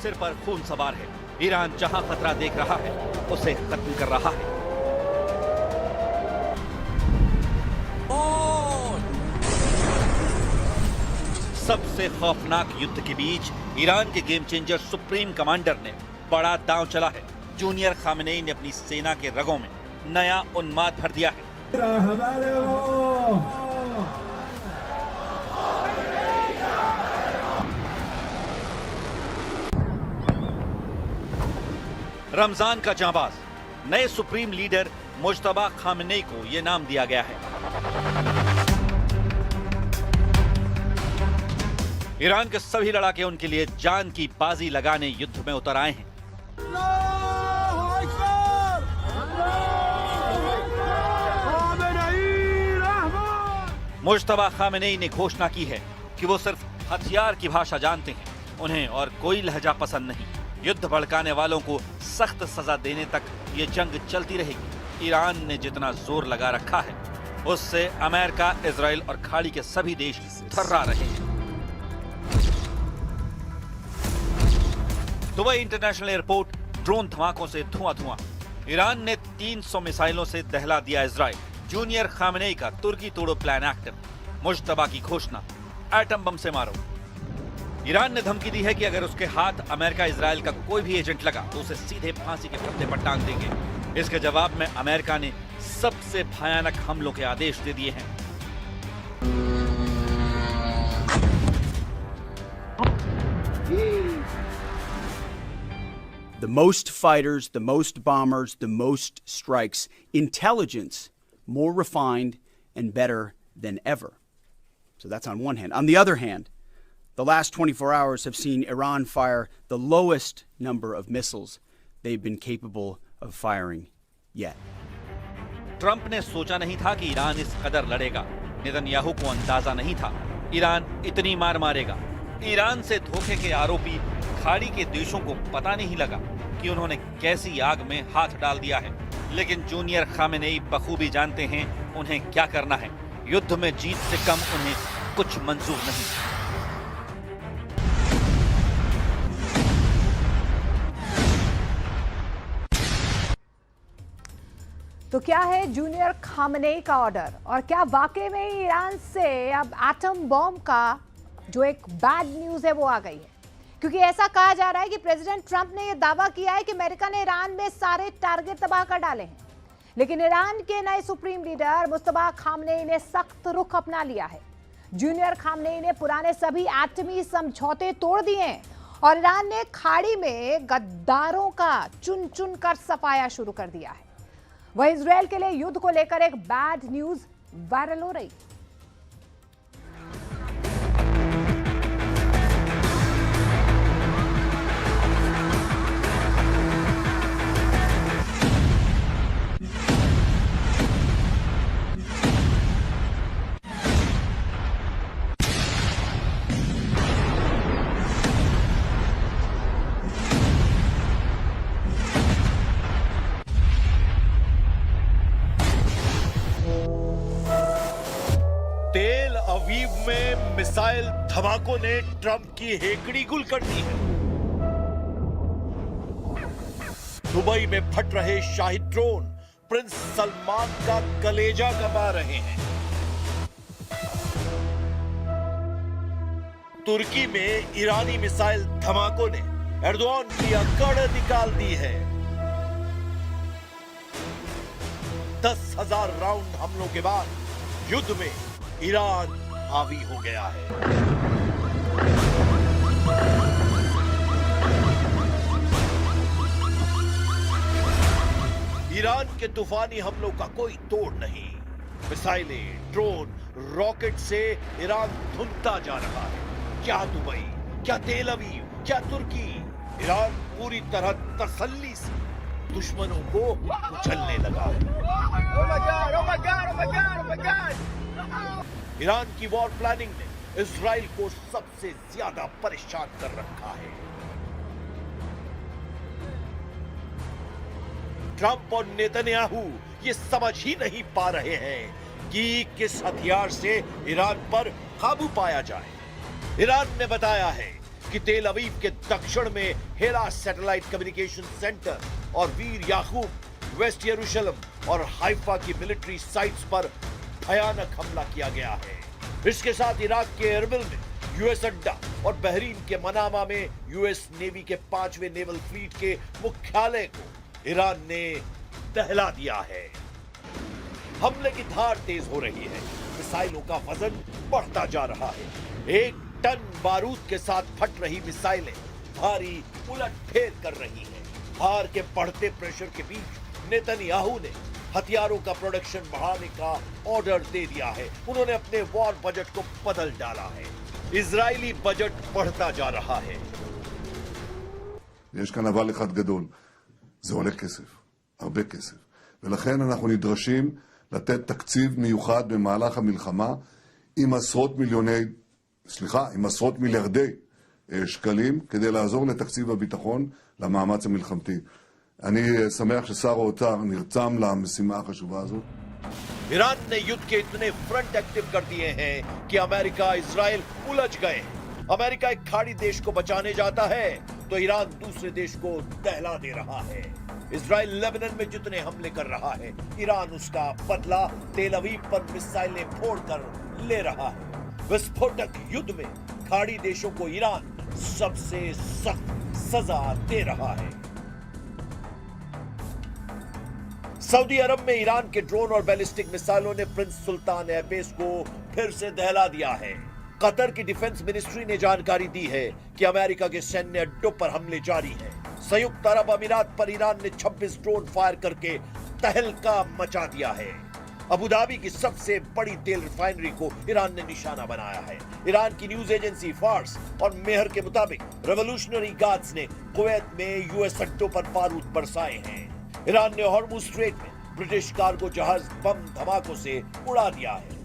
सिर पर खून सवार है। ईरान जहां खतरा देख रहा है उसे खत्म कर रहा है। सबसे खौफनाक युद्ध के बीच ईरान के गेम चेंजर सुप्रीम कमांडर ने बड़ा दांव चला है। जूनियर खामेनेई ने अपनी सेना के रगों में नया उन्माद भर दिया है। रमजान का जांबाज, नए सुप्रीम लीडर मुज्तबा खामेनेई को यह नाम दिया गया है। ईरान के सभी लड़ाके उनके लिए जान की बाजी लगाने युद्ध में उतर आए हैं। मुज्तबा खामेनेई ने घोषणा की है कि वो सिर्फ हथियार की भाषा जानते हैं, उन्हें और कोई लहजा पसंद नहीं। युद्ध भड़काने वालों को सख्त सजा देने तक ये जंग चलती रहेगी। ईरान ने जितना जोर लगा रखा है उससे अमेरिका, इजराइल और खाड़ी के सभी देश थर्रा रहे हैं। दुबई इंटरनेशनल एयरपोर्ट ड्रोन धमाकों से धुआं। ईरान ने 300 मिसाइलों से दहला दिया इजराइल। जूनियर खामेनेई का तुर्की तोड़ो प्लान एक्टिव। मुज्तबा की घोषणा, एटम बम से मारो। ईरान ने धमकी दी है कि अगर उसके हाथ अमेरिका, इजराइल का कोई भी एजेंट लगा तो उसे सीधे फांसी के फंदे पर टांग देंगे। इसके जवाब में अमेरिका ने सबसे भयानक हमलों के आदेश दे दिए हैं। The most fighters, the most bombers, the most strikes, intelligence more refined and better than ever. So that's on one hand. On the other hand, the last 24 hours have seen Iran fire the lowest number of missiles they've been capable of firing yet. Trump ने सोचा नहीं था कि Iran इस कदर लड़ेगा। Netanyahu को अंदाजा नहीं था ईरान इतनी मार मारेगा। ईरान से धोखे के आरोपी खाड़ी के देशों को पता नहीं लगा कि उन्होंने कैसी आग में हाथ डाल दिया है। लेकिन जूनियर खामेनेई बखूबी जानते हैं उन्हें क्या करना है। युद्ध में जीत से कम उन्हें कुछ मंजूर नहीं। तो क्या है जूनियर खामेनेई का ऑर्डर, और क्या वाकई में ईरान से अब एटम बॉम्ब का जो एक बैड न्यूज है वो आ गई है? क्योंकि ऐसा कहा जा रहा है कि प्रेसिडेंट ट्रंप ने यह दावा किया है कि अमेरिका ने ईरान में सारे टारगेट तबाह कर डाले हैं। लेकिन ईरान के नए सुप्रीम लीडर मुज्तबा खामेनेई ने सख्त रुख अपना लिया है। जूनियर खामेनेई ने पुराने सभी एटमी समझौते तोड़ दिए हैं और ईरान ने खाड़ी में गद्दारों का चुन चुन कर सफाया शुरू कर दिया है। वह इजराइल के लिए युद्ध को लेकर एक बैड न्यूज वायरल हो रही। तेल अवीव में मिसाइल धमाकों ने ट्रंप की हेकड़ी गुल कर दी है। दुबई में फट रहे शाही ड्रोन प्रिंस सलमान का कलेजा दबा रहे हैं। तुर्की में ईरानी मिसाइल धमाकों ने एर्दोआन की अकड़ निकाल दी है। 10,000 राउंड हमलों के बाद युद्ध में ईरान हावी हो गया है। ईरान के तूफानी हमलों का कोई तोड़ नहीं। मिसाइलें, ड्रोन, रॉकेट से ईरान धुनता जा रहा है। क्या दुबई, क्या तेल अवीव, क्या तुर्की, ईरान पूरी तरह तसल्ली से दुश्मनों को कुचलने लगा है। ईरान की वॉर प्लानिंग ने इजराइल को सबसे ज्यादा परेशान कर रखा है। ट्रंप और नेतन्याहू ये समझ ही नहीं पा रहे हैं कि किस हथियार से ईरान पर काबू पाया जाए। ईरान ने बताया है कि तेल अवीव के दक्षिण में हेला सैटेलाइट कम्युनिकेशन सेंटर और वीर याकूब वेस्ट यरूशलेम और हाइफा की मिलिट्री साइट्स पर भयानक हमला किया गया है। इसके साथ इराक के एरबिल में यूएस अड्डा और बहरीन के मनामा में यूएस नेवी के 5वें नेवल फ्लीट के मुख्यालय को ईरान ने दहला दिया है। हमले की धार तेज हो रही है, मिसाइलों का वजन बढ़ता जा रहा है। 1 टन बारूद के साथ फट रही मिसाइलें भारी उलटफेर कर रही हैं। भार के बढ़ते प्रेशर के बीच नेतन्याहू ने हथियारों का प्रोडक्शन बढ़ाने का ऑर्डर दे दिया है। उन्होंने अपने वॉर बजट को बदल डाला है। इजरायली बजट बढ़ता जा रहा है। יש כאן אבל אחד גדול, זה עולה כסף, הרבה כסף. ולכן אנחנו נדרשים לתת תקציב מיוחד במהלך המלחמה עם עשרות מיליארדי שקלים כדי לעזור לתקציב הביטחון למאמץ המלחמתי. אני שמח ששר האוצר נרתם למשימה החשובה הזאת. ईरान ने युद्ध के इतने फ्रंट एक्टिव कर दिए हैं कि अमेरिका इजराइल उलझ गए। अमेरिका एक खाड़ी देश को बचाने जाता है तो ईरान दूसरे देश को दहला दे रहा है। इजराइल लेबनान में जितने हमले कर रहा है, ईरान उसका बदला तेल अवीव पर मिसाइलें फोड़कर ले रहा है। विस्फोटक युद्ध में खाड़ी देशों को ईरान सबसे सख्त सजा दे रहा है। सऊदी अरब में ईरान के ड्रोन और बैलिस्टिक मिसाइलों ने प्रिंस सुल्तान एयरबेस को फिर से दहला दिया है। कतर की डिफेंस मिनिस्ट्री ने जानकारी दी है कि अमेरिका के सैन्य अड्डों पर हमले जारी हैं। संयुक्त अरब अमीरात पर ईरान ने 26 ड्रोन फायर करके तहलका मचा दिया है। अबू धाबी की सबसे बड़ी तेल रिफाइनरी को ईरान ने निशाना बनाया है। ईरान की न्यूज एजेंसी फार्स और मेहर के मुताबिक रेवोल्यूशनरी गार्ड्स ने कुवैत में यूएस अड्डों पर बारूद बरसाए हैं। ईरान ने हॉर्मुज स्ट्रेट में ब्रिटिश कार्गो जहाज बम धमाकों से उड़ा दिया है।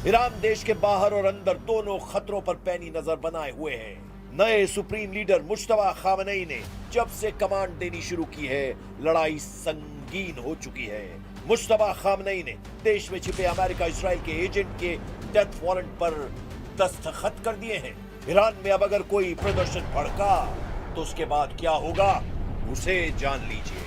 ईरान देश के बाहर और अंदर दोनों खतरों पर पैनी नजर बनाए हुए है। नए सुप्रीम लीडर मुश्तबा खामनेई ने जब से कमांड देनी शुरू की है, लड़ाई संगीन हो चुकी है। मुश्तबा खामनेई ने देश में छिपे अमेरिका इजराइल के एजेंट के डेथ वारंट पर दस्तखत कर दिए हैं। ईरान में अब अगर कोई प्रदर्शन भड़का तो उसके बाद क्या होगा, उसे जान लीजिए।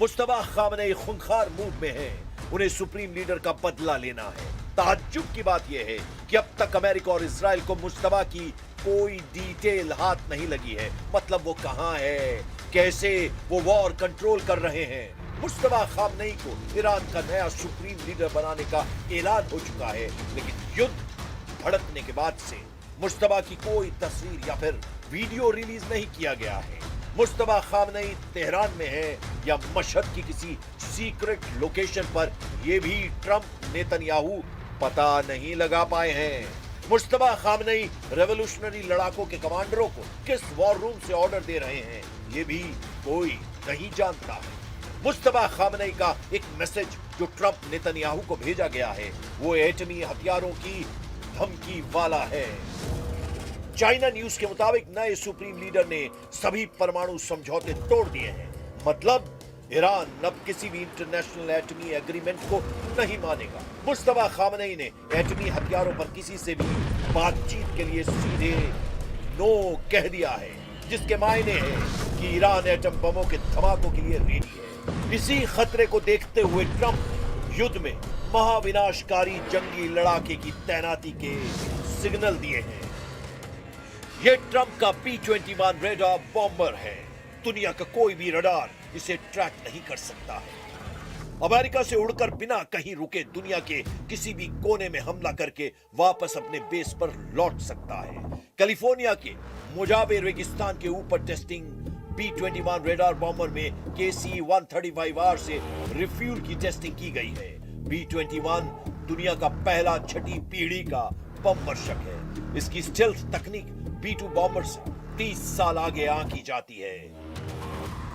मुश्तबा खामनेई खूंखार मूड में है। उन्हें सुप्रीम लीडर का बदला लेना है। ताज्जुब की बात यह है कि अब तक अमेरिका और इजराइल को मुश्तबा की कोई डिटेल हाथ नहीं लगी है। मतलब वो कहां है, कैसे वो वॉर कंट्रोल कर रहे हैं। मुश्तबा खामनेई को ईरान का नया सुप्रीम लीडर बनाने का ऐलान हो चुका है, लेकिन युद्ध भड़कने के बाद से मुश्तबा की कोई तस्वीर या फिर वीडियो रिलीज नहीं किया गया है। मुश्तबा खामनेई तेहरान में है या मशहद की किसी सीक्रेट लोकेशन पर, यह भी ट्रंप नेतन्याहू पता नहीं लगा पाए हैं। मुश्तबा खामनेई रेवोल्यूशनरी लड़ाकों के कमांडरों को किस वॉर रूम से ऑर्डर दे रहे हैं, ये भी कोई नहीं जानता है। मुश्तबा खामनेई का एक मैसेज जो ट्रंप नेतन्याहू को भेजा गया है, वो एटमी हथियारों की धमकी वाला है। चाइना न्यूज के मुताबिक नए सुप्रीम लीडर ने सभी परमाणु समझौते तोड़ दिए हैं। मतलब ईरान अब किसी भी इंटरनेशनल एटमी एग्रीमेंट को नहीं मानेगा। मुश्तबा खामनेई ने एटमी हथियारों पर किसी से भी बातचीत के लिए सीधे नो कह दिया है, जिसके मायने हैं कि ईरान एटम बमों के धमाकों के लिए रेडी है। इसी खतरे को देखते हुए ट्रंप ने युद्ध में महाविनाशकारी जंगी लड़ाके की तैनाती के सिग्नल दिए हैं। यह ट्रंप का P-21 रेडार बॉम्बर है। दुनिया का कोई भी रडार इसे ट्रैक नहीं कर सकता है। अमेरिका से उड़कर बिना कहीं रुके दुनिया के किसी भी कोने में हमला करके वापस अपने बेस पर लौट सकता है। कैलिफोर्निया के मोजावे रेगिस्तान के ऊपर टेस्टिंग P-21 रेडार बॉम्बर में KC-135R से रिफ्यूल की टेस्टिंग की गई है। P-21 दुनिया का पहला 6ठी पीढ़ी का बॉम्बर शक है। इसकी स्टेल्थ तकनीक B-2 बॉम्बर से 30 साल आगे आंकी जाती है।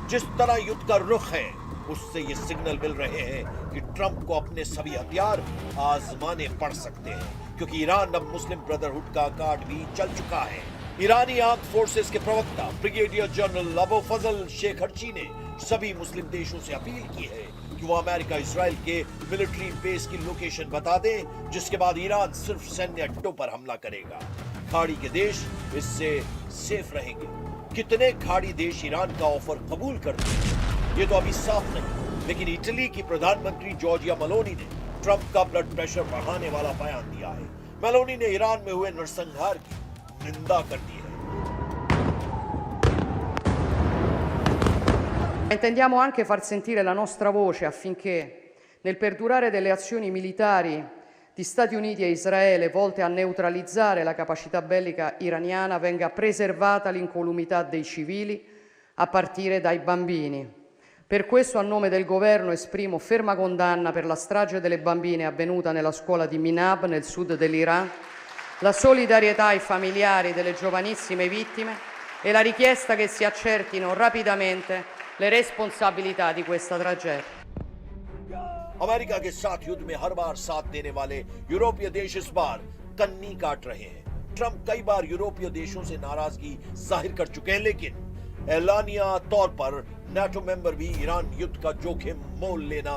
जिस तरह युद्ध का रुख है, उससे ये सिग्नल मिल रहे हैं कि ट्रंप को अपने सभी हथियार आजमाने पड़ सकते हैं, क्योंकि ईरान अब मुस्लिम ब्रदरहुड का कार्ड भी चल चुका है। ईरानी आर्म्ड फोर्सेस के प्रवक्ता ब्रिगेडियर जनरल अबू फजल शेखरची ने सभी मुस्लिम देशों से अपील की है कि वो अमेरिका इजराइल के मिलिट्री बेस की लोकेशन बता दें, जिसके बाद ईरान सिर्फ सैन्य अड्डों पर हमला करेगा। खाड़ी के देश इससे सेफ रहेंगे। कितने खाड़ी देश ईरान का ऑफर कबूल करते हैं ये तो अभी साफ नहीं, लेकिन इटली की प्रधानमंत्री जॉर्जिया मेलोनी ने ट्रंप का ब्लड प्रेशर बढ़ाने वाला बयान दिया है। मेलोनी ने ईरान में हुए नरसंहार की निंदा कर दी है। Intendiamo anche far sentire la nostra voce affinché nel perdurare delle azioni militari di Stati Uniti e Israele volte a neutralizzare la capacità bellica iraniana venga preservata l'incolumità dei civili a partire dai bambini. Per questo a nome del governo esprimo ferma condanna per la strage delle bambine avvenuta nella scuola di Minab nel sud dell'Iran, la solidarietà ai familiari delle giovanissime vittime e la richiesta che si accertino rapidamente le responsabilità di questa tragedia. America के साथ युद्ध में हर बार साथ देने वाले यूरोपीय देश इस बार कन्नी काट रहे हैं। ट्रंप कई बार यूरोपीय देशों से नाराजगी जाहिर कर चुके हैं, लेकिन ऐलानिया तौर पर नेटो मेंबर भी ईरान युद्ध का जोखिम मोल लेना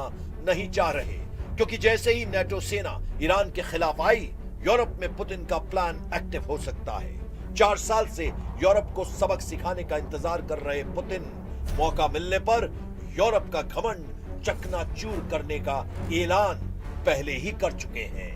नहीं चाह रहे, क्योंकि जैसे ही नेटो सेना ईरान के खिलाफ आई, यूरोप में पुतिन का प्लान एक्टिव हो सकता है। 4 साल से यूरोप को सबक सिखाने का इंतजार कर रहे पुतिन मौका मिलने पर यूरोप का घमंड चकनाचूर करने का ऐलान पहले ही कर चुके हैं।